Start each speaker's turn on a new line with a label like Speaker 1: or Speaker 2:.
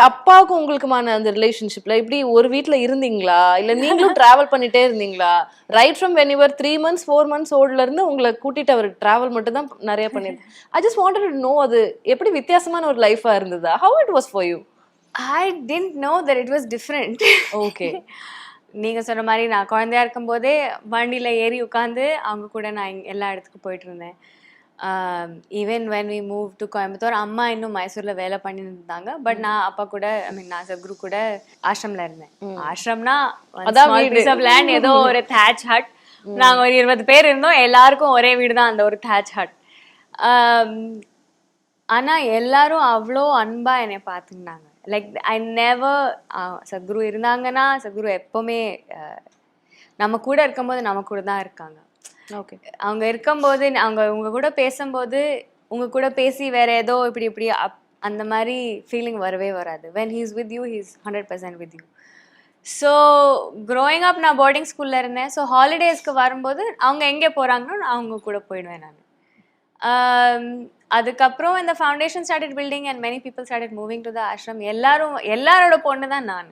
Speaker 1: அப்பாவுக்கும் உங்களுக்குமான அந்த ரிலேஷன்ஷிப்ல இப்படி ஒரு வீட்ல இருந்தீங்களா இல்ல நீங்களும் டிராவல் பண்ணிட்டே இருந்தீங்களா? Right from when you were 3 months 4 months ஓல்ட்ல இருந்து உங்களை கூட்டிட்டு அவர் டிராவல் மட்டும் தான் நிறைய பண்ணிருந்தாரு. I just wanted to know அது எப்படி வித்தியாசமான ஒரு லைஃபா இருந்ததா? How it was for you?
Speaker 2: I didn't know that it was different.
Speaker 1: Okay.
Speaker 2: நீங்க சொன்ன மாதிரி நான் குழந்தையா இருக்கும்போதே வண்டியில ஏறி உட்காந்து அவங்க கூட நான் எல்லா இடத்துக்கும் போயிட்டு இருந்தேன். Even when we move to Coimbatore, அம்மா இன்னும் மைசூர்ல வேலை பண்ணிட்டு இருந்தாங்க. பட் நான் அப்பா கூட ஐ மீன் நான் சத்குரு கூட ஆஷ்ரம்ல இருந்தேன். ஆஷ்ரம்னா லேண்ட், ஏதோ ஒரு தேட்ச் ஹட். நாங்க ஒரு 20 பேர் இருந்தோம், எல்லாருக்கும் ஒரே வீடு தான், அந்த ஒரு தேட்ச் ஹட். ஆனா எல்லாரும் அவ்வளோ அன்பா என்னை பார்த்துருந்தாங்க. லைக் ஐ நெவர், சத்குரு இருந்தாங்கன்னா சத்குரு எப்பவுமே நம்ம கூட இருக்கும்போது நம்ம கூட தான் இருக்காங்க.
Speaker 1: ஓகே.
Speaker 2: அவங்க இருக்கும்போது அவங்க உங்க கூட பேசும்போது உங்க கூட பேசி வேற ஏதோ இப்படி இப்படி அந்த மாதிரி ஃபீலிங் வரவே வராது. when he is with you he is 100% with you. So growing up நான் போர்டிங் ஸ்கூல்ல இருந்தேன். ஸோ ஹாலிடேஸ்க்கு வரும்போது அவங்க எங்கே போறாங்களோ நான் அவங்க கூட போயிடுவேன் நான். அதுக்கப்புறம் இந்த foundation started building and many people started moving to the ashram. எல்லாரோட பொண்ணு தான் நான்.